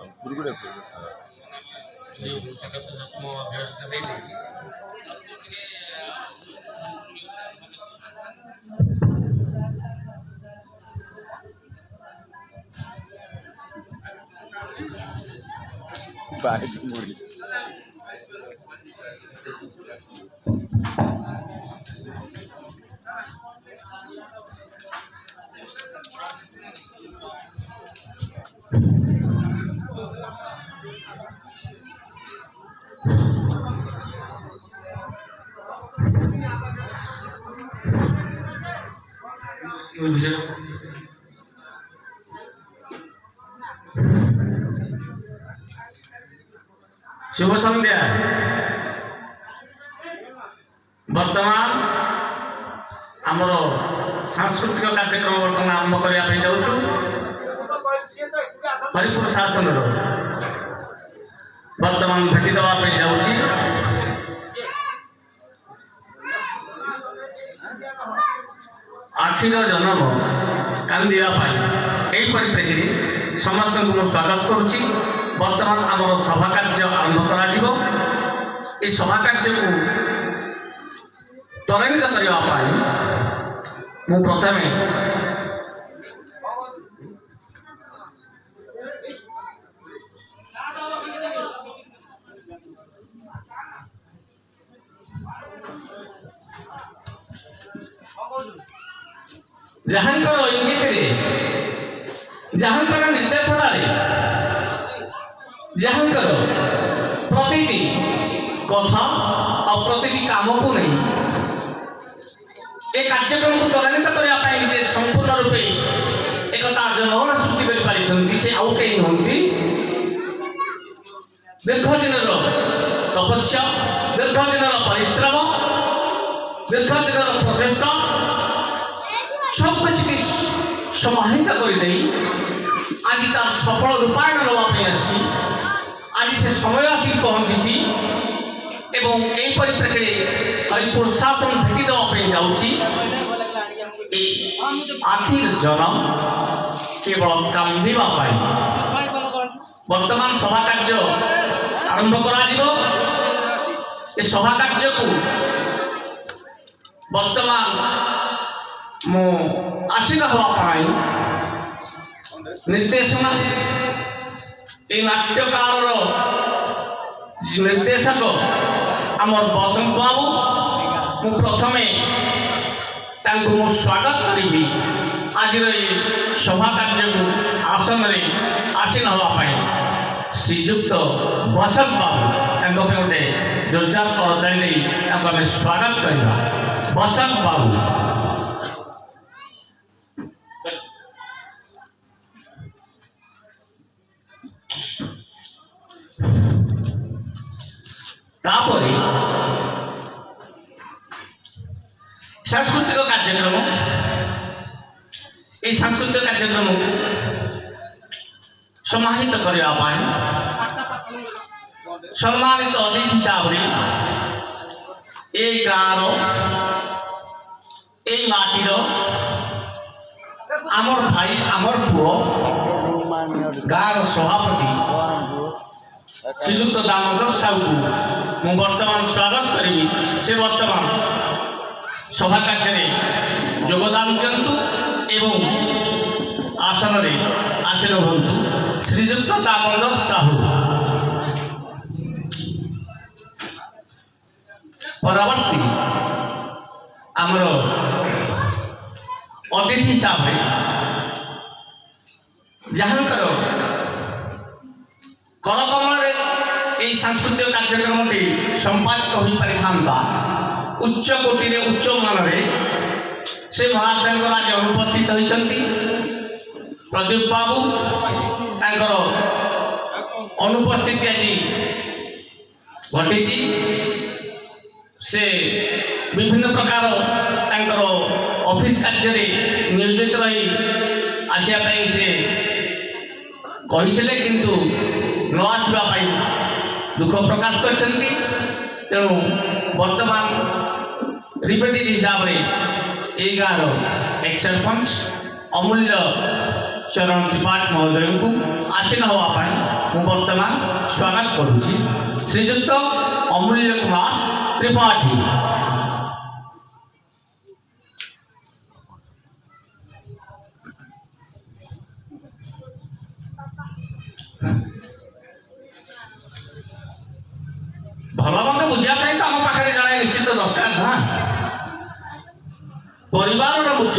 गुरुगुडे bye मुड़ी शुभ संध्या बर्तमान आमर सांस्कृतिक कार्यक्रम बर्तमान आरंभ करने जाऊँ हरिपुर शासन बर्तमान भेटी देवाई जाऊँगी आखिर जन्म कांदी परिप्रेक्षी समस्त को स्वागत करुच्ची बर्तमान आम सभा कार्य आरंभ कर सभा कार्य को त्वरान्वित करने प्रथम जहांकर इंगित जहांकर निर्देशना जहांकर प्रतिटी कथा और प्रतिटी काम को नहीं ए कार्यक्रम को त्वरान्वित करने संपूर्ण रूपे एक जनगणना सृष्टि कर आउ कई नहंती दीर्घ दिन तपस्या दीर्घ दिन परिश्रम दीर्घ दिन प्रचेषा सब कुछ समाहित कर आज तार सफल रूपायन नापी आज से समय आसिक पहुँची एवं यही परिप्रेक्षी हरिपुर शासन भेटी देवाई जाऊँगी आखिर जन्म केवल कांदीवाई वर्तमान सभा कार्य आरंभ कर सभा कार्य को वर्तमान मो आसीन हाँपाई निर्देशना ये नाट्यकार निर्देशक आमर बसंत बाबू मु प्रथमे मु स्वागत करी आज सभा कार्य को आसन में आसीन हाँपाई श्रीजुक्त बसंत बाबू गोटे जोरदार करताली स्वागत करवा बसंत बाबू सांस्कृतिक कार्यक्रम ये सांस्कृतिक कार्यक्रम समाहित करने सम्मानित अतिथि हिसाब से ये गाँव ये माटीर आमर भाई आमर पुओ गाँव सभापति श्रीजुक्त दामोदर साहू को वर्तमान स्वागत करी से वर्तमान सभा कार्य योगदान दिंतु एवं आसन में आसीन हूँ श्रीजुक्त दामोदर साहू परवर्ती आमर अतिथि हिसाब से जहांकर कलकमल ये सांस्कृतिक कार्यक्रम संपादित हो पारि उच्च कोटि उच्च मान से महाशय आज अनुपस्थित होती प्रदीप बाबू तांकर अनुपस्थिति आज घटी से विभिन्न प्रकार तांकर ऑफिस कार्य नियोजित रही आसापी से कही किंतु न आसवाई दुख प्रकाश कर तेणु वर्तमान रिप्रेजेंटेटिव हिसाब से ये गाँव एक सरपंच अमूल्य चरण त्रिपाठी महोदय को आसीन हाँपाई ମୁଁ ବର୍ତ୍ତମାନ ସ୍ୱାଗତ କରୁଛି ଶ୍ରୀଯୁକ୍ତ ଅମୂଲ୍ୟ କୁମାର ତ୍ରିପାଠୀ। ଭଲ ମନ୍ଦ ବୁଝିବା ପାଇଁ ତ ଆମ ପାଖରେ ଜଣେ ନିଶ୍ଚିତ ଦରକାର ନା। ପରିବାରର ମୁଖ୍ୟ